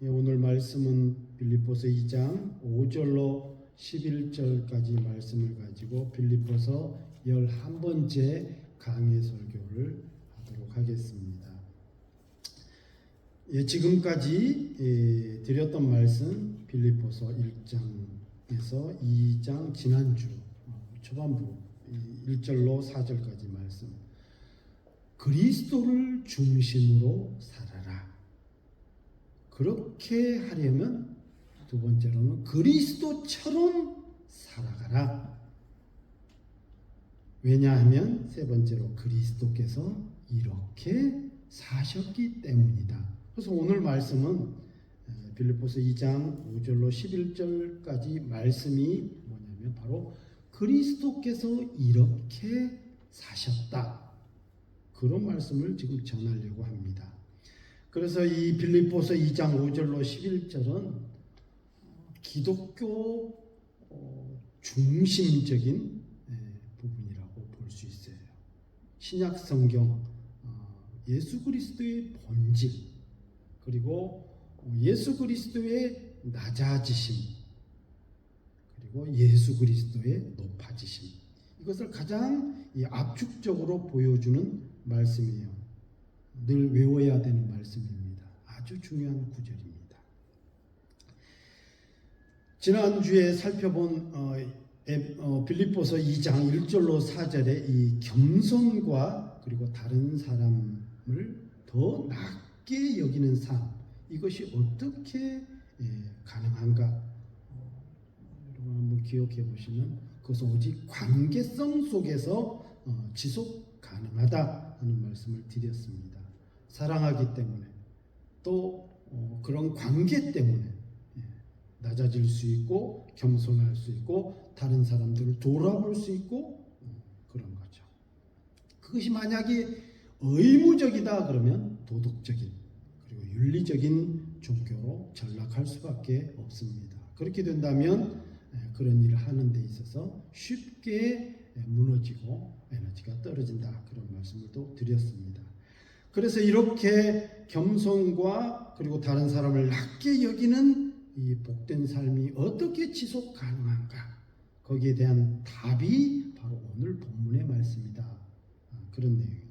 오늘 말씀은 빌립보서 2장 5절로 11절까지 말씀을 가지고 빌립보서 11번째 강해 설교를 하도록 하겠습니다. 지금까지 드렸던 말씀 빌립보서 1장에서 2장 지난주 초반부 1절로 4절까지 말씀, 그리스도를 중심으로 살아라. 그렇게 하려면 두 번째로는 그리스도처럼 살아가라. 왜냐하면 세 번째로 그리스도께서 이렇게 사셨기 때문이다. 그래서 오늘 말씀은 빌립보서 2장 5절로 11절까지 말씀이 뭐냐면 바로 그리스도께서 이렇게 사셨다. 그런 말씀을 지금 전하려고 합니다. 그래서 이 빌립보서 2장 5절로 11절은 기독교 중심적인 부분이라고 볼 수 있어요. 신약 성경 예수 그리스도의 본질, 그리고 예수 그리스도의 낮아지심, 그리고 예수 그리스도의 높아지심, 이것을 가장 압축적으로 보여주는 말씀이에요. 늘 외워야 되는 말씀입니다. 아주 중요한 구절입니다. 지난주에 살펴본 빌립보서 2장 1절로 4절의 이 겸손과 그리고 다른 사람을 더 낮게 여기는 삶, 이것이 어떻게 가능한가? 여러분 한번 기억해 보시면 그것은 오직 관계성 속에서 지속 가능하다 하는 말씀을 드렸습니다. 사랑하기 때문에 또 그런 관계 때문에 낮아질 수 있고 겸손할 수 있고 다른 사람들을 돌아볼 수 있고 그런 거죠. 그것이 만약에 의무적이다 그러면 도덕적인 그리고 윤리적인 종교로 전락할 수밖에 없습니다. 그렇게 된다면 그런 일을 하는 데 있어서 쉽게 무너지고 에너지가 떨어진다, 그런 말씀을 또 드렸습니다. 그래서 이렇게 겸손과 그리고 다른 사람을 낮게 여기는 이 복된 삶이 어떻게 지속 가능한가? 거기에 대한 답이 바로 오늘 본문의 말씀이다. 그런 내용이에요.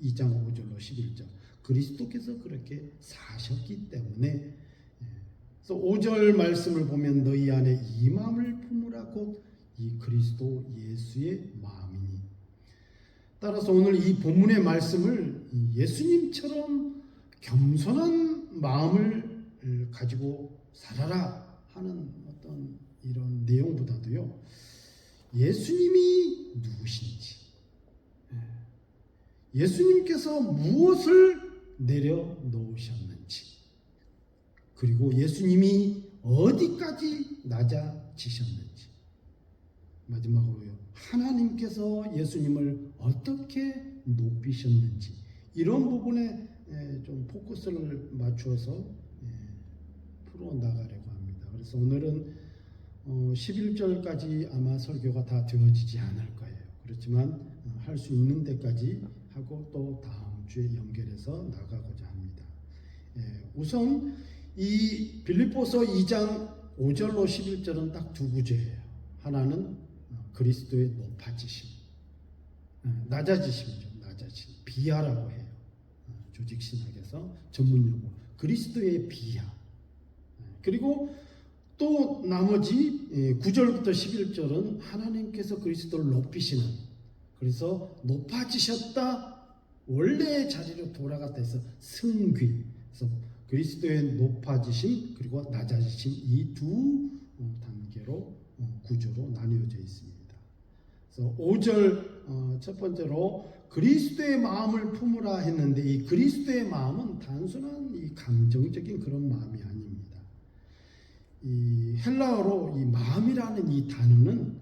2장 5절로 11절. 그리스도께서 그렇게 사셨기 때문에, 그래서 5절 말씀을 보면 너희 안에 이 마음을 품으라 곧 이 그리스도 예수의 마음이니. 따라서 오늘 이 본문의 말씀을 예수님처럼 겸손한 마음을 가지고 살아라 하는 어떤 이런 내용보다도요, 예수님이 누구신지, 예수님께서 무엇을 내려놓으셨는지, 그리고 예수님이 어디까지 낮아지셨는지, 마지막으로요, 하나님께서 예수님을 어떻게 높이셨는지, 이런 부분에 좀 포커스를 맞추어서 풀어나가려고 합니다. 그래서 오늘은 11절까지 아마 설교가 다 되어지지 않을 거예요. 그렇지만 할 수 있는 데까지 하고 또 다음 주에 연결해서 나가고자 합니다. 우선 이 빌립보서 2장 5절로 11절은 딱 두 구절이에요. 하나는 그리스도의 높아지심, 낮아지심이죠. 낮아지심, 비하라고 해요. 조직신학에서 전문용어 그리스도의 비하. 그리고 또 나머지 9절부터 11절은 하나님께서 그리스도를 높이시는, 그래서 높아지셨다, 원래의 자리로 돌아갔다 해서 승귀. 그래서 그리스도의 높아지심 그리고 낮아지심, 이 두 단계로 구조로 나뉘어져 있습니다. 그래서 5절 첫 번째로 그리스도의 마음을 품으라 했는데, 이 그리스도의 마음은 단순한 이 감정적인 그런 마음이 아닙니다. 이 헬라어로 이 마음이라는 이 단어는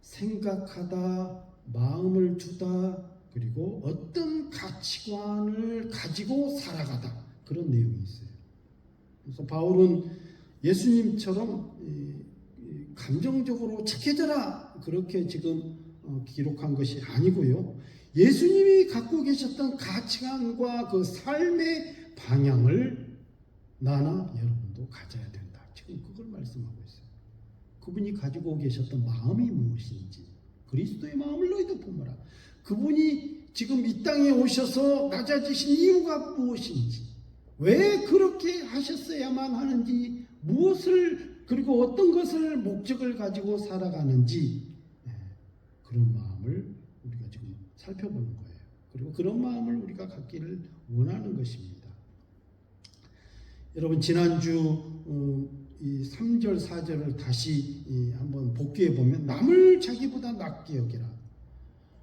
생각하다, 마음을 두다, 그리고 어떤 가치관을 가지고 살아가다, 그런 내용이 있어요. 그래서 바울은 예수님처럼 감정적으로 착해져라 그렇게 지금 기록한 것이 아니고요, 예수님이 갖고 계셨던 가치관과 그 삶의 방향을 나나 여러분도 가져야 된다. 지금 그걸 말씀하고 있어요. 그분이 가지고 계셨던 마음이 무엇인지, 그리스도의 마음을 너희도 품어라. 그분이 지금 이 땅에 오셔서 낮아지신 이유가 무엇인지, 왜 그렇게 하셨어야만 하는지, 무엇을 그리고 어떤 것을 목적을 가지고 살아가는지, 그런 마음을 우리가 지금 살펴보는 거예요. 그리고 그런 마음을 우리가 갖기를 원하는 것입니다. 여러분, 지난주 이 3절 4절을 다시 한번 복귀해 보면, 남을 자기보다 낫게 여기라.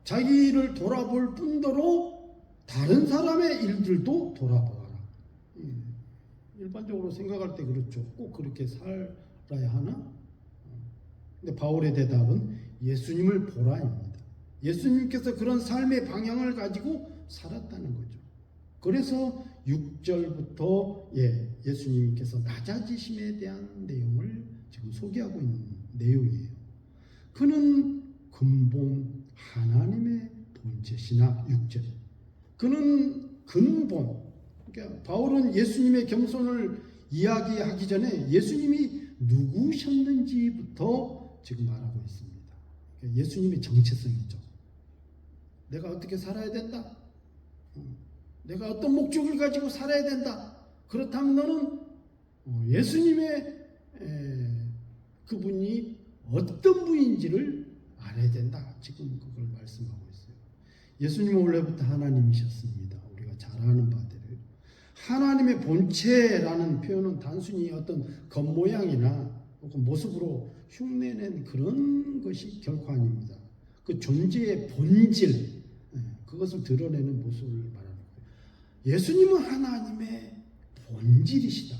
자기를 돌아볼 뿐더러 다른 사람의 일들도 돌아보아라. 일반적으로 생각할 때 그렇죠. 꼭 그렇게 살아야 하나? 근데 바울의 대답은 예수님을 보라입니다. 예수님께서 그런 삶의 방향을 가지고 살았다는 거죠. 그래서 6절부터 예수님께서 낮아지심에 대한 내용을 지금 소개하고 있는 내용이에요. 그는 근본 하나님의 본체시나 6절. 그는 근본. 그러니까 바울은 예수님의 겸손을 이야기하기 전에 예수님이 누구셨는지부터 지금 말하고 있습니다. 그러니까 예수님의 정체성이죠. 내가 어떻게 살아야 된다? 내가 어떤 목적을 가지고 살아야 된다. 그렇다면 너는 예수님의 그분이 어떤 분인지를 알아야 된다. 지금 그걸 말씀하고 있어요. 예수님은 원래부터 하나님이셨습니다. 우리가 잘 아는 바대로. 하나님의 본체라는 표현은 단순히 어떤 겉모양이나 혹은 모습으로 흉내낸 그런 것이 결코 아닙니다. 그 존재의 본질, 그것을 드러내는 모습을 말하는 거예요. 예수님은 하나님의 본질이시다.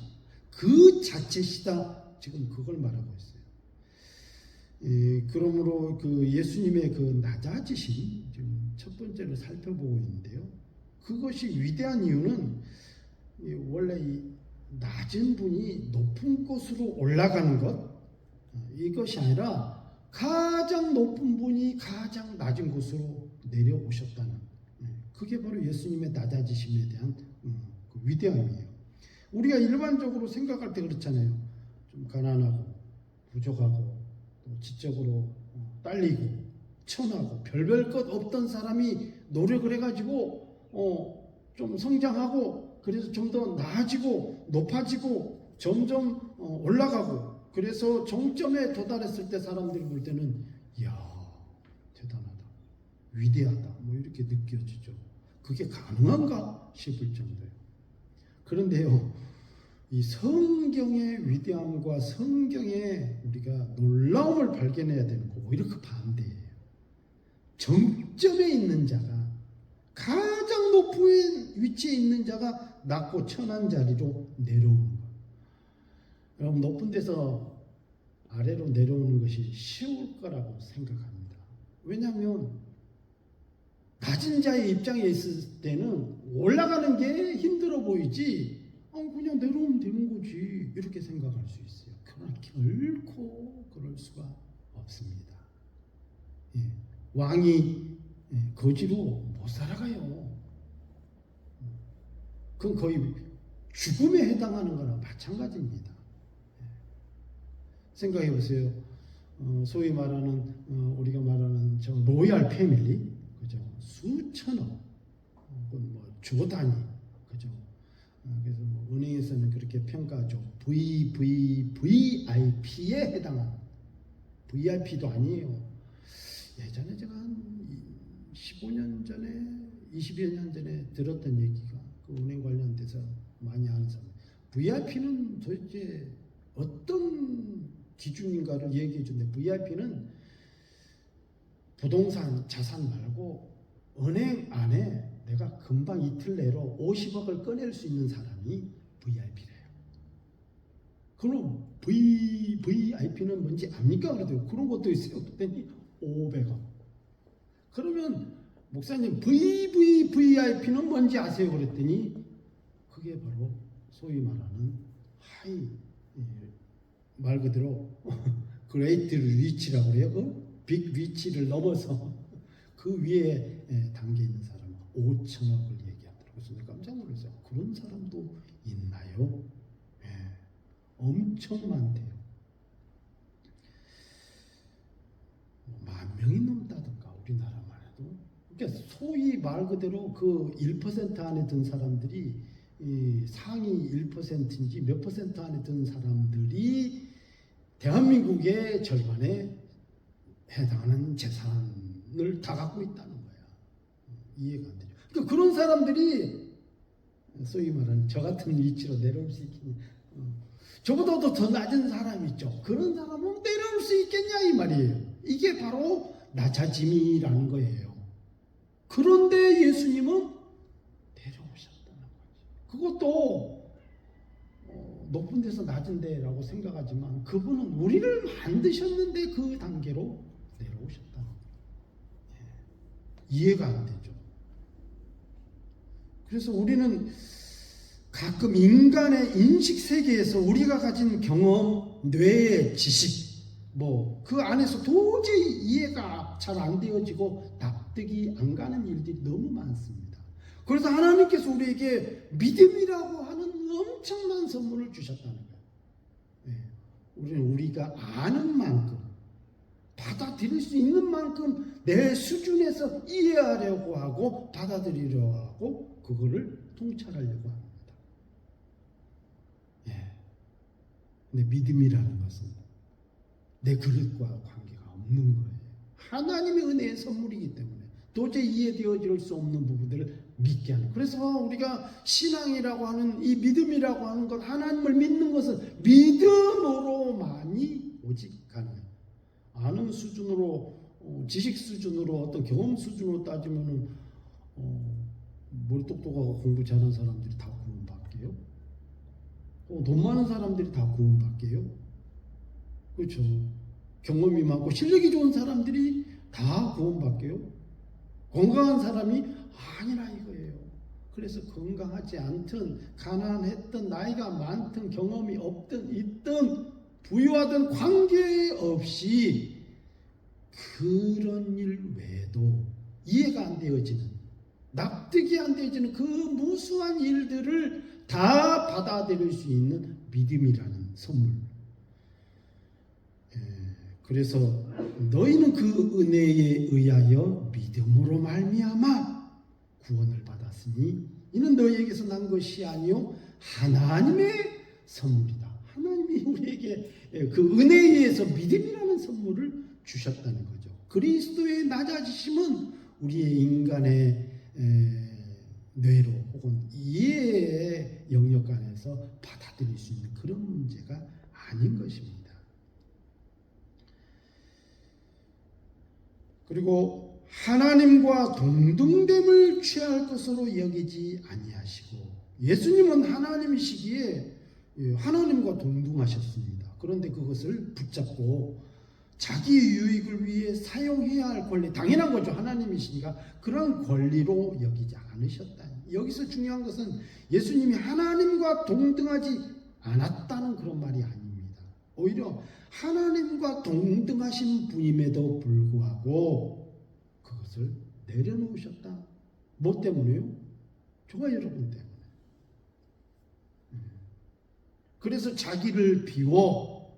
그 자체시다. 지금 그걸 말하고 있어요. 그러므로 그 예수님의 그 낮아지심, 지금 첫 번째로 살펴보고 있는데요. 그것이 위대한 이유는 원래 이 낮은 분이 높은 곳으로 올라가는 것, 이것이 아니라 가장 높은 분이 가장 낮은 곳으로 내려오셨다는, 그게 바로 예수님의 낮아지심에 대한 그 위대함이에요. 우리가 일반적으로 생각할 때 그렇잖아요. 좀 가난하고 부족하고 또 지적으로 딸리고 천하고 별별 것 없던 사람이 노력을 해가지고 좀 성장하고, 그래서 좀 더 나아지고 높아지고 점점 올라가고, 그래서 정점에 도달했을 때 사람들이 볼 때는 이야, 대단하다, 위대하다, 뭐 이렇게 느껴지죠. 그게 가능한가 싶을 정도예요. 그런데요, 이 성경의 위대함과 성경의 우리가 놀라움을 발견해야 되는 거 오히려 그 반대예요. 정점에 있는 자가, 가장 높은 위치에 있는 자가 낮고 천한 자리로 내려오는 거예요. 여러분, 높은 데서 아래로 내려오는 것이 쉬울 거라고 생각합니다. 왜냐하면 낮은 자의 입장에 있을 때는 올라가는 게 힘들어 보이지, 그냥 내려오면 되는 거지, 이렇게 생각할 수 있어요. 그러나 결코 그럴 수가 없습니다. 왕이 거지로 못 살아가요. 그건 거의 죽음에 해당하는 거나 마찬가지입니다. 생각해 보세요. 소위 말하는 우리가 말하는 저 로얄 패밀리, 그죠? 수천억, 혹은 뭐 조 단위, 그죠? 그래서 뭐 은행에서는 그렇게 평가하죠. VVVIP에 해당하는, VIP도 아니에요. 예전에 제가 한 15년 전에, 20여 년 전에 들었던 얘기가, 그 은행 관련돼서 많이 아는 사람, VIP는 도대체 어떤 기준인가를 얘기해 준대. VIP는 부동산 자산 말고 은행 안에 내가 금방 이틀 내로 50억을 꺼낼 수 있는 사람이 VIP래요. 그럼 VIP는 뭔지 압니까? 그래도 그런 것도 있어요. 그랬더니 500억. 그러면 목사님, VVVIP는 뭔지 아세요? 그랬더니 그게 바로 소위 말하는 하이, 말 그대로 그레이트 리치라고 그래요. 빅 리치를 넘어서 그 위에 담겨 있는 사람은 5천억을 얘기하더라고요. 그래서 깜짝 놀랐어요. 그런 사람도 있나요? 엄청 많대요. 10,000명이 넘다든가 우리나라만 해도. 그러니까 소위 말 그대로 그 1% 안에 든 사람들이 상위 1%인지 몇 퍼센트 안에 든 사람들이 대한민국의 절반에 해당하는 재산을 다 갖고 있다는 거야. 이해가 안 되죠. 그러니까 그런 사람들이 소위 말하는 저 같은 위치로 내려올 수 있겠냐. 저보다도 더 낮은 사람 있죠. 그런 사람은 내려올 수 있겠냐 이 말이에요. 이게 바로 낮아짐이라는 거예요. 그런데 예수님은 내려오셨다는 거지. 그것도 높은 데서 낮은 데라고 생각하지만 그분은 우리를 만드셨는데 그 단계로 내려오셨다는 거예요. 이해가 안 되죠. 그래서 우리는 가끔 인간의 인식 세계에서 우리가 가진 경험, 뇌의 지식, 그 안에서 도저히 이해가 잘 안 되어지고 납득이 안 가는 일들이 너무 많습니다. 그래서 하나님께서 우리에게 믿음이라고 하는 엄청난 선물을 주셨다는 거예요. 우리는 우리가 아는 만큼, 받아들일 수 있는 만큼 내 수준에서 이해하려고 하고 받아들이려고 하고 그거를 통찰하려고 합니다. 근데 믿음이라는 것은 내 그릇과 관계가 없는 거예요. 하나님의 은혜의 선물이기 때문에 도저히 이해되어질 수 없는 부분들을 믿게 하는. 그래서 우리가 신앙이라고 하는 이 믿음이라고 하는 것, 하나님을 믿는 것은 믿음으로만이 오직 가능해요. 아는 수준으로, 지식 수준으로, 어떤 경험 수준으로 따지면은 머리 똑똑하고 공부 잘하는 사람들이 다 구원받게요? 돈 많은 사람들이 다 구원받게요? 그렇죠. 경험이 많고 실력이 좋은 사람들이 다 구원받게요? 건강한 사람이 아니라 이거예요. 그래서 건강하지 않든 가난했든 나이가 많든 경험이 없든 있든 부유하든 관계없이 그런 일 외에도 이해가 안 되어지는, 납득이 안 되어지는 그 무수한 일들을 다 받아들일 수 있는 믿음이라는 선물. 그래서 너희는 그 은혜에 의하여 믿음으로 말미암아 구원을 받았으니 이는 너희에게서 난 것이 아니요 하나님의 선물이다. 하나님이 우리에게 그 은혜에 의해서 믿음이라는 선물을 주셨다는 거죠. 그리스도의 낮아지심은 우리의 인간의 뇌로 혹은 이해의 영역 안에서 받아들일 수 있는 그런 문제가 아닌 것입니다. 그리고 하나님과 동등됨을 취할 것으로 여기지 아니하시고, 예수님은 하나님이시기에 하나님과 동등하셨습니다. 그런데 그것을 붙잡고 자기 유익을 위해 사용해야 할 권리, 당연한 거죠. 하나님이시니까 그런 권리로 여기지 않으셨다. 여기서 중요한 것은 예수님이 하나님과 동등하지 않았다는 그런 말이 아닙니다. 오히려 하나님과 동등하신 분임에도 불구하고 그것을 내려놓으셨다. 뭐 때문에요? 저와 여러분 때문에. 그래서 자기를 비워,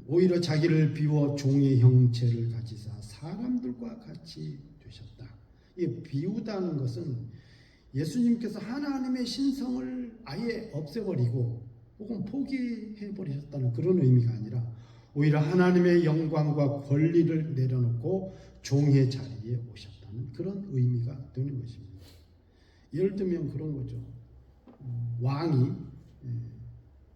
오히려 자기를 비워 종의 형체를 가지사 사람들과 같이 되셨다. 이 비우다는 것은 예수님께서 하나님의 신성을 아예 없애버리고 혹은 포기해버리셨다는 그런 의미가 아니라 오히려 하나님의 영광과 권리를 내려놓고 종의 자리에 오셨다는 그런 의미가 되는 것입니다. 예를 들면 그런 거죠. 왕이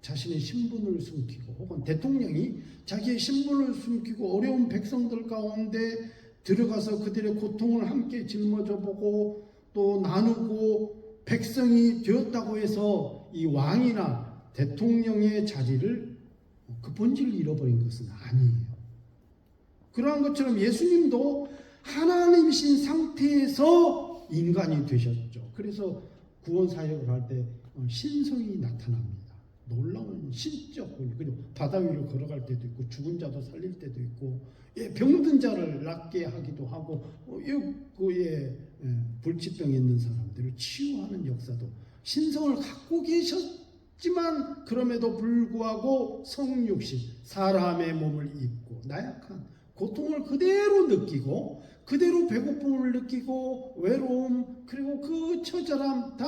자신의 신분을 숨기고 혹은 대통령이 자기의 신분을 숨기고 어려운 백성들 가운데 들어가서 그들의 고통을 함께 짊어져 보고 또 나누고 백성이 되었다고 해서 이 왕이나 대통령의 자리를 그 본질을 잃어버린 것은 아니에요. 그러한 것처럼 예수님도 하나님이신 상태에서 인간이 되셨죠. 그래서 구원 사역을 할 때 신성이 나타납니다. 놀라운 신적 권리. 그리고 바다 위로 걸어갈 때도 있고 죽은 자도 살릴 때도 있고 병든 자를 낫게 하기도 하고 불치병 있는 사람들을 치유하는 역사도 신성을 갖고 계셨 하지만 그럼에도 불구하고 성육신, 사람의 몸을 입고 나약한 고통을 그대로 느끼고 그대로 배고픔을 느끼고 외로움 그리고 그 처절함 다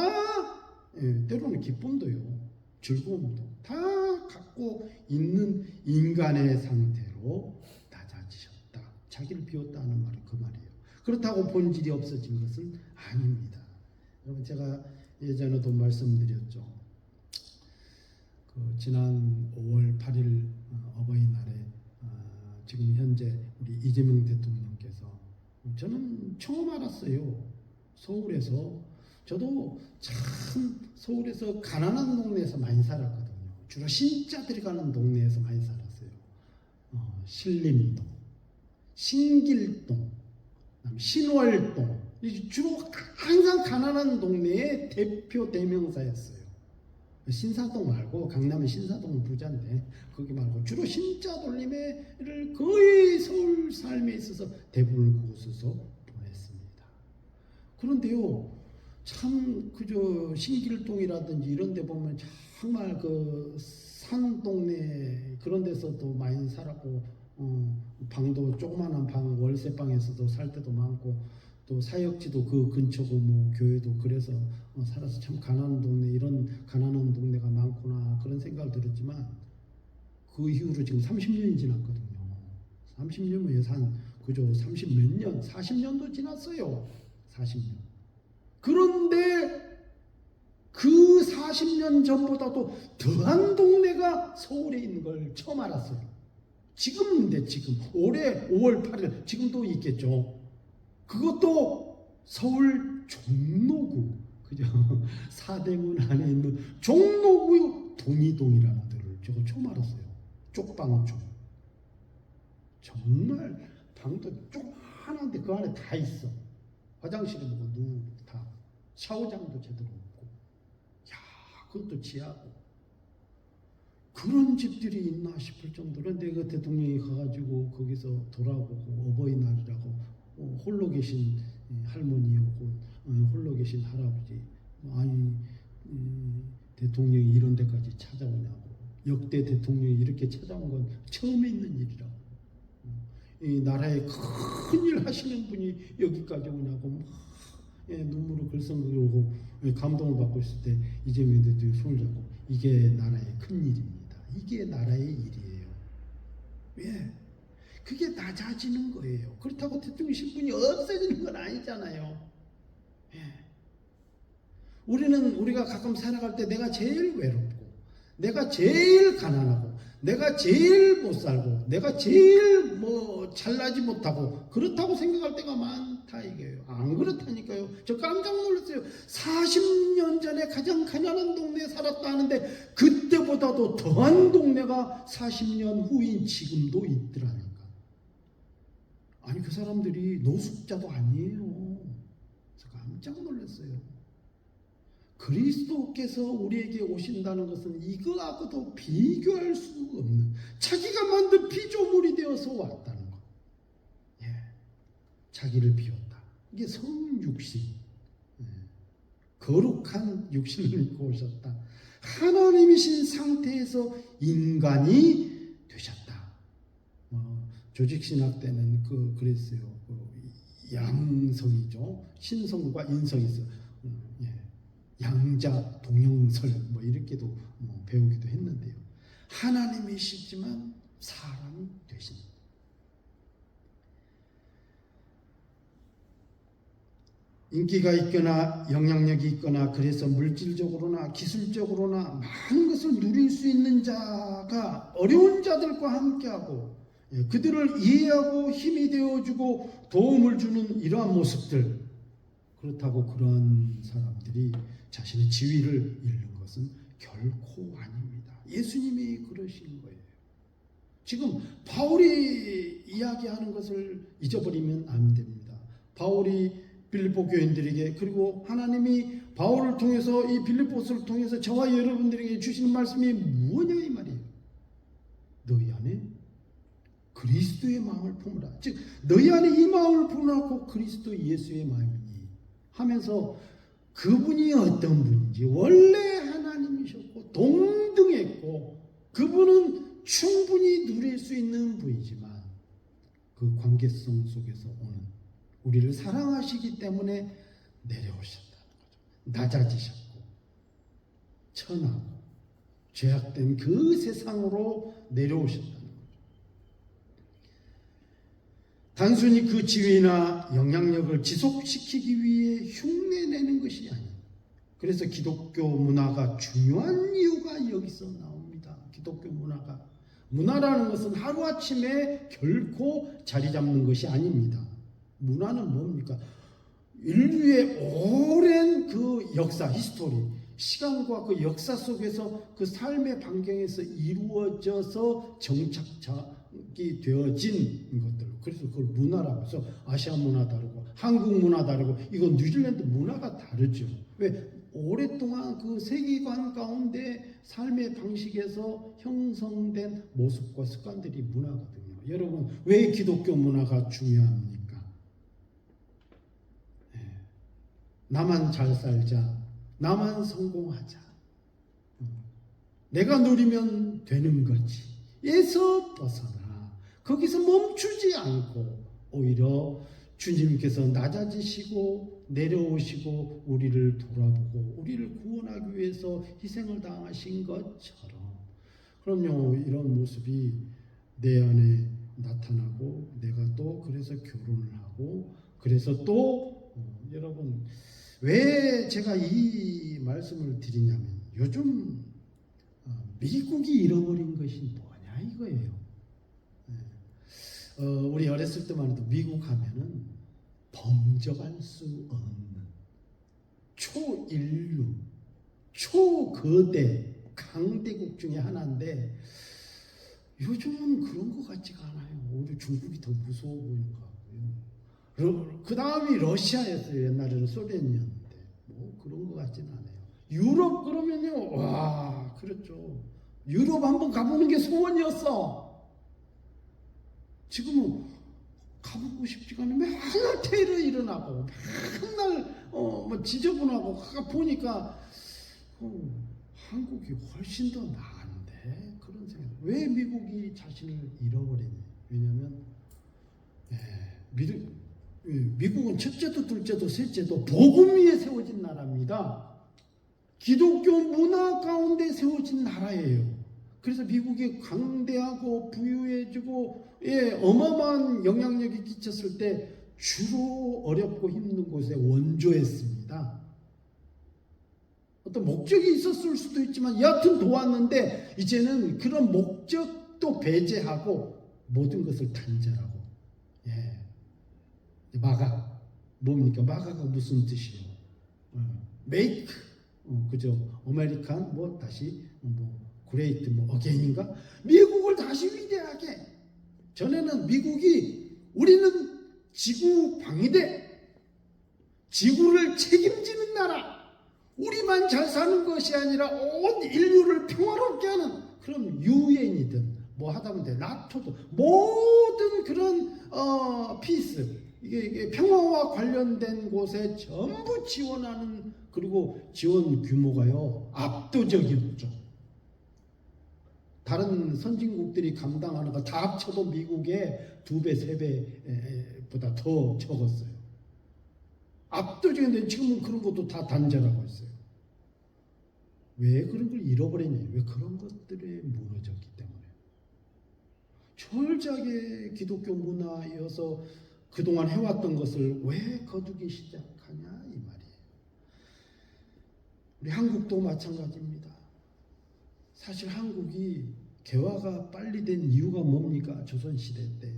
때로는 기쁨도요 즐거움도 다 갖고 있는 인간의 상태로 낮아지셨다. 자기를 비웠다 하는 말은 그 말이에요. 그렇다고 본질이 없어진 것은 아닙니다. 여러분 제가 예전에도 말씀드렸죠. 지난 5월 8일 어버이날에 지금 현재 우리 이재명 대통령께서 저는 처음 알았어요. 서울에서 저도 참 서울에서 가난한 동네에서 많이 살았거든요. 주로 신자들이 가는 동네에서 많이 살았어요. 신림동, 신길동, 신월동 주로 항상 가난한 동네의 대표 대명사였어요. 신사동 말고 강남의 신사동은 부자인데 거기 말고 주로 신자 돌림회를 거의 서울 삶에 있어서 대부분을 그곳에서 보냈습니다. 그런데요 참 그저 신길동이라든지 이런 데 보면 정말 그 산 동네 그런 데서도 많이 살았고 방도 조그마한 방 월세방에서도 살 때도 많고 또 사역지도 그 근처고 뭐 교회도 그래서 살아서 참 가난한 동네 이런 가난한 동네가 많구나 그런 생각을 들었지만 그 이후로 지금 30년이 지났거든요. 30년에 한 그저 30몇 년 40년도 지났어요. 40년. 그런데 그 40년 전보다도 더한 동네가 서울에 있는 걸 처음 알았어요. 지금인데 지금 올해 5월 8일 지금도 있겠죠. 그것도 서울 종로구 그죠? 사대문 안에 있는 종로구 동이동이라는 데를 제가 처음 알았어요. 쪽방촌 정말 방도 조그만한데 그 안에 다 있어. 화장실이 뭐고 누구 다 샤워장도 제대로 없고 야 그것도 지하고 그런 집들이 있나 싶을 정도로 내가 대통령이 가가지고 거기서 돌아보고 어버이날이라고 홀로 계신 할머니였고 홀로 계신 할아버지 아니 대통령이 이런 데까지 찾아오냐고 역대 대통령이 이렇게 찾아온 건 처음에 있는 일이라고 이 나라에 큰일 하시는 분이 여기까지 오냐고 막 눈물을 글썽거리고 감동을 받고 있을 때 이재명 대통령이 손을 잡고 이게 나라의 큰일입니다. 이게 나라의 일이에요. 왜? 그게 낮아지는 거예요. 그렇다고 대통령 신분이 없어지는 건 아니잖아요. 예. 우리가 가끔 살아갈 때 내가 제일 외롭고 내가 제일 가난하고 내가 제일 못 살고 내가 제일 뭐 잘나지 못하고 그렇다고 생각할 때가 많다 이게요. 안 그렇다니까요. 저 깜짝 놀랐어요. 40년 전에 가장 가난한 동네에 살았다 하는데 그때보다도 더한 동네가 40년 후인 지금도 있더라니까. 아니 그 사람들이 노숙자도 아니에요. 저 깜짝 놀랐어요. 그리스도께서 우리에게 오신다는 것은 이거하고도 비교할 수 없는 자기가 만든 피조물이 되어서 왔다는 것. 예. 자기를 비웠다. 이게 성육신. 예. 거룩한 육신을 입고 오셨다. 하나님이신 상태에서 인간이 되셨다. 조직신학 때는 그랬어요. 양성이죠. 신성과 인성이 있어요. 예. 양자 동용설 뭐 이렇게도 배우기도 했는데요. 하나님이시지만 사람이 되신 인기가 있거나 영향력이 있거나 그래서 물질적으로나 기술적으로나 많은 것을 누릴 수 있는 자가 어려운 자들과 함께하고 그들을 이해하고 힘이 되어주고 도움을 주는 이러한 모습들 그렇다고 그런 사람들이 자신의 지위를 잃는 것은 결코 아닙니다. 예수님이 그러신 거예요. 지금 바울이 이야기하는 것을 잊어버리면 안 됩니다. 바울이 빌립보 교인들에게 그리고 하나님이 바울을 통해서 이 빌립보서를 통해서 저와 여러분들에게 주시는 말씀이 무엇냐 이 말이에요. 너희 안에 그리스도의 마음을 품으라. 즉 너희 안에 이 마음을 품으라고 그리스도 예수의 마음이니 하면서 그분이 어떤 분인지 원래 하나님이셨고 동등했고 그분은 충분히 누릴 수 있는 분이지만 그 관계성 속에서 오는 우리를 사랑하시기 때문에 내려오셨다는 거죠. 낮아지셨고 천하고 죄악된 그 세상으로 내려오셨다는 거죠. 단순히 그 지위나 영향력을 지속시키기 위해 흉내내는 것이 아니에요. 그래서 기독교 문화가 중요한 이유가 여기서 나옵니다. 기독교 문화라는 것은 하루아침에 결코 자리 잡는 것이 아닙니다. 문화는 뭡니까? 인류의 오랜 그 역사, 히스토리, 시간과 그 역사 속에서 그 삶의 반경에서 이루어져서 정착이 되어진 것들. 그래서 그걸 문화라고 해서 아시아 문화 다르고 한국 문화 다르고 이건 뉴질랜드 문화가 다르죠. 왜? 오랫동안 그 세계관 가운데 삶의 방식에서 형성된 모습과 습관들이 문화거든요. 여러분, 왜 기독교 문화가 중요합니까? 네. 나만 잘 살자, 나만 성공하자, 내가 누리면 되는 거지 에서 벗어나 거기서 멈추지 않고 오히려 주님께서 낮아지시고 내려오시고 우리를 돌아보고 우리를 구원하기 위해서 희생을 당하신 것처럼, 그럼요, 이런 모습이 내 안에 나타나고 내가 또 그래서 결혼을 하고 그래서 또 여러분, 왜 제가 이 말씀을 드리냐면 요즘 미국이 잃어버린 것이 뭐냐 이거예요. 우리 어렸을 때만 해도 미국 하면은 범접할 수 없는 초인류, 초거대 강대국 중에 하나인데 요즘은 그런 것 같지가 않아요. 오히려 중국이 더 무서워 보이는 것 같고요. 그 다음이 러시아였어요. 옛날에는 소련이었는데 뭐 그런 것 같지는 않아요. 유럽 그러면요, 와, 그렇죠. 유럽 한번 가보는 게 소원이었어. 지금은 가보고 싶지가 않아요. 맨날 테러 일어나고 맨날 뭐 지저분하고 보니까 한국이 훨씬 더 나은데 그런 생각. 왜 미국이 자신을 잃어버리냐? 왜냐하면 미국은 첫째도 둘째도 셋째도 복음 위에 세워진 나라입니다. 기독교 문화 가운데 세워진 나라예요. 그래서 미국이 강대하고 부유해지고 어마어마한 영향력이 끼쳤을 때 주로 어렵고 힘든 곳에 원조했습니다. 어떤 목적이 있었을 수도 있지만 여하튼 도왔는데 이제는 그런 목적도 배제하고 모든 것을 단절하고. 마가 뭡니까? 마가가 무슨 뜻이에요? make 그죠? 아메리칸 뭐 다시 그레이트 어게인인가? 미국을 다시 위대하게. 전에는 미국이 우리는 지구 방위대, 지구를 책임지는 나라, 우리만 잘 사는 것이 아니라 온 인류를 평화롭게 하는 그런 유엔이든 뭐 하다못해 나토도 모든 그런 피스, 이게 평화와 관련된 곳에 전부 지원하는, 그리고 지원 규모가요 압도적이었죠. 다른 선진국들이 감당하는 거 다 합쳐도 미국의 2배, 3배보다 더 적었어요. 압도적인데 지금은 그런 것도 다 단절하고 있어요. 왜 그런 걸 잃어버렸냐? 왜 그런 것들에 무너졌기 때문에. 철저하게 기독교 문화여서 그동안 해왔던 것을 왜 거두기 시작하냐 이 말이에요. 우리 한국도 마찬가지입니다. 사실 한국이 개화가 빨리 된 이유가 뭡니까? 조선시대 때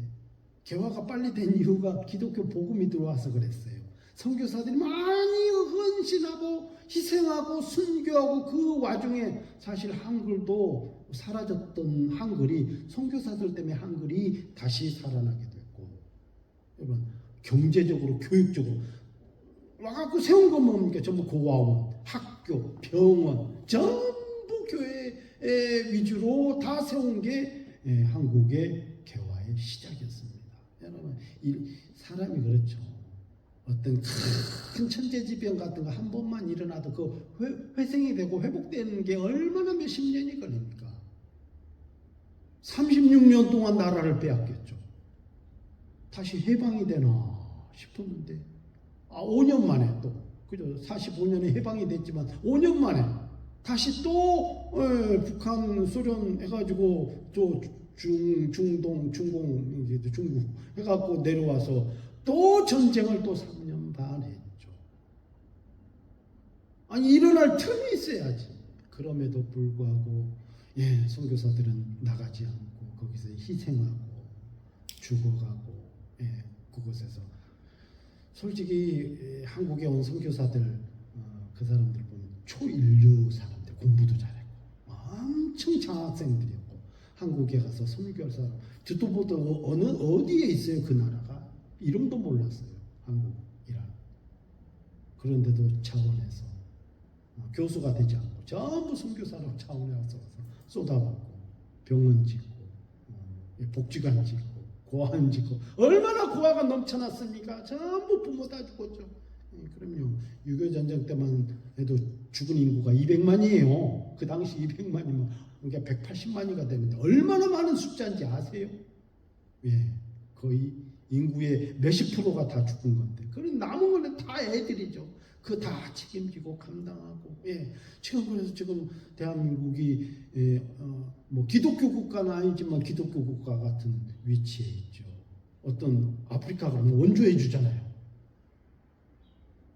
개화가 빨리 된 이유가 기독교 복음이 들어와서 그랬어요. 선교사들이 많이 헌신하고 희생하고 순교하고 그 와중에 사실 한글도 사라졌던 한글이 선교사들 때문에 한글이 다시 살아나게 됐고, 여러분 경제적으로 교육적으로 와갖고 세운 건 뭡니까? 전부 고아원, 학교, 병원 전부 교회 위주로 다 세운 게 한국의 개화의 시작이었습니다. 여러분, 이 사람이 그렇죠. 어떤 큰 천재지변 같은 거 한 번만 일어나도 그 회생이 되고 회복되는 게 얼마나 몇십 년이 걸립니까? 36년 동안 나라를 빼앗겼죠. 다시 해방이 되나 싶었는데 5년 만에 또 그죠? 45년에 해방이 됐지만 5년 만에 다시 또 북한, 소련 해가지고 또 중동, 중국 해갖고 내려와서 또 전쟁을 또 3년 반 했죠. 아니 일어날 틈이 있어야지. 그럼에도 불구하고 선교사들은 나가지 않고 거기서 희생하고 죽어가고 그곳에서 솔직히 한국에 온 선교사들 그 사람들 보면 초인류 사람들 공부도 잘했고 엄청 장학생들이었고 한국에 가서 선교할 사람 듣도 보도 어디에 있어요 그 나라가 이름도 몰랐어요 한국이라. 그런데도 차원에서 교수가 되지 않고 전부 선교사로 차원에 와서 쏟아붓고 병원 짓고 복지관 짓고 고아원 짓고 얼마나 고아가 넘쳐났습니까? 전부 부모 다 죽었죠. 그럼요. 6.25 전쟁 때만 해도 죽은 인구가 200만이에요. 그 당시 200만이면 그러니까 180만이가 되는데 얼마나 많은 숫자인지 아세요? 거의 인구의 몇십 프로가 다 죽은 건데 그런 남은 거는 다 애들이죠. 그 다 책임지고 감당하고 그래서 지금 대한민국이 뭐 기독교 국가는 아니지만 기독교 국가 같은 위치에 있죠. 어떤 아프리카 가면 원조해 주잖아요.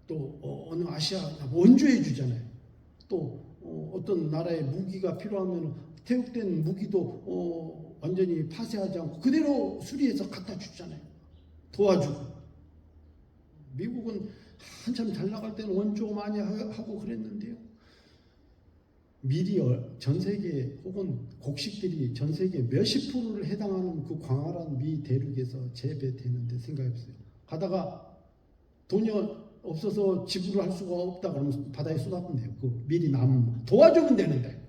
또 어느 아시아 원조해 주잖아요. 또 어떤 나라에 무기가 필요하면 퇴역된 무기도 완전히 파쇄하지 않고 그대로 수리해서 갖다 주잖아요. 도와주고. 미국은 한참 잘 나갈 때는 원조 많이 하고 그랬는데요. 미리 전 세계 혹은 곡식들이 전 세계 몇십 프로를 해당하는 그 광활한 미 대륙에서 재배되는데 생각해보세요. 가다가 돈이 없어서 지불을 할 수가 없다 그러면 바다에 쏟아부면 돼요. 그 미리 남 도와주면 되는데.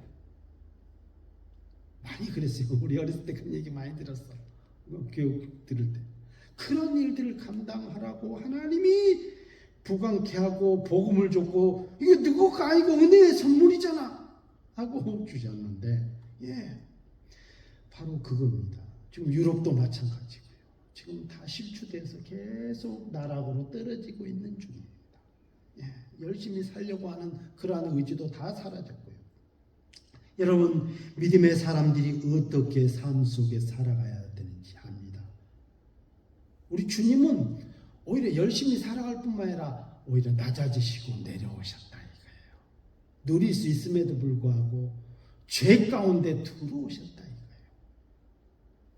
많이 그랬어요. 우리 어렸을 때 그런 얘기 많이 들었어. 교육 들을 때. 그런 일들을 감당하라고 하나님이 부강케 하고 복음을 줬고 이게 누구가 아니고 은혜의 선물이잖아 하고 주셨는데 바로 그겁니다. 지금 유럽도 마찬가지고요. 지금 다 실추돼서 계속 나락으로 떨어지고 있는 중입니다. 열심히 살려고 하는 그러한 의지도 다 사라졌고요. 여러분 믿음의 사람들이 어떻게 삶 속에 살아가야 되는지 압니다. 우리 주님은 오히려 열심히 살아갈 뿐만 아니라 오히려 낮아지시고 내려오셨다 이거예요. 누릴 수 있음에도 불구하고 죄 가운데 들어오셨다 이거예요.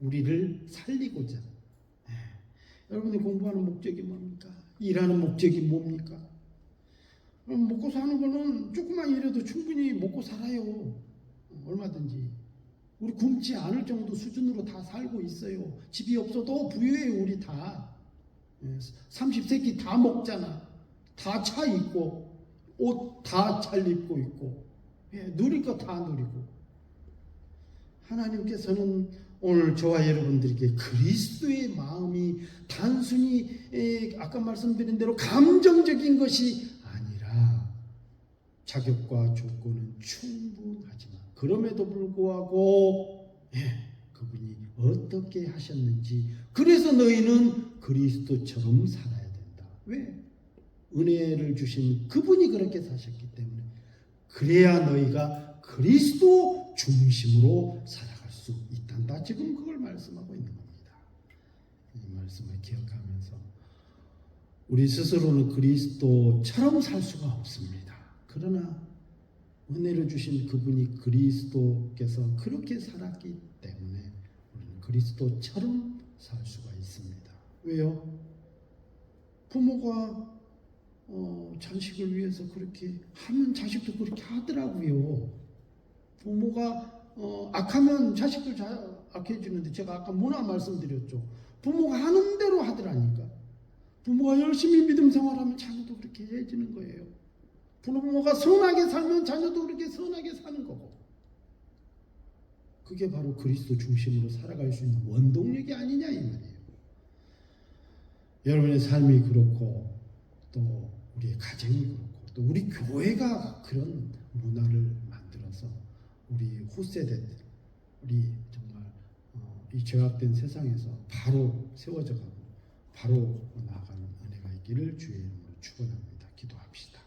우리를 살리고자. 여러분이 공부하는 목적이 뭡니까? 일하는 목적이 뭡니까? 먹고 사는 거는 조금만 일해도 충분히 먹고 살아요. 얼마든지. 우리 굶지 않을 정도 수준으로 다 살고 있어요. 집이 없어도 부유해요 우리 다. 30세끼 다 먹잖아. 다 차 입고 옷 다 잘 입고 있고 누릴 거 다 누리고. 하나님께서는 오늘 저와 여러분들에게 그리스도의 마음이 단순히 아까 말씀드린 대로 감정적인 것이 아니라 자격과 조건은 충분하지만 그럼에도 불구하고 그분이 어떻게 하셨는지 그래서 너희는 그리스도처럼 살아야 된다. 왜? 은혜를 주신 그분이 그렇게 사셨기 때문에 그래야 너희가 그리스도 중심으로 살아갈 수 있단다. 지금 그걸 말씀하고 있는 겁니다. 이 말씀을 기억하면서 우리 스스로는 그리스도처럼 살 수가 없습니다. 그러나 은혜를 주신 그분이 그리스도께서 그렇게 살았기 때문에 우리는 그리스도처럼 살 수가 있습니다. 왜요? 부모가 자식을 위해서 그렇게 하면 자식도 그렇게 하더라고요. 부모가 악하면 자식들 악해지는데 제가 아까 문화 말씀드렸죠. 부모가 하는 대로 하더라니까. 부모가 열심히 믿음 생활하면 자녀도 그렇게 해지는 거예요. 부모가 선하게 살면 자녀도 그렇게 선하게 사는 거고. 그게 바로 그리스도 중심으로 살아갈 수 있는 원동력이 아니냐 이 말이에요. 여러분의 삶이 그렇고 또 우리의 가정이 그렇고 또 우리 교회가 그런 문화를 만들어서 우리 후세대 우리 정말 이 죄악된 세상에서 바로 세워져 가고 바로 나아가는 은혜가 있기를 주의 이름으로 축원합니다. 기도합시다.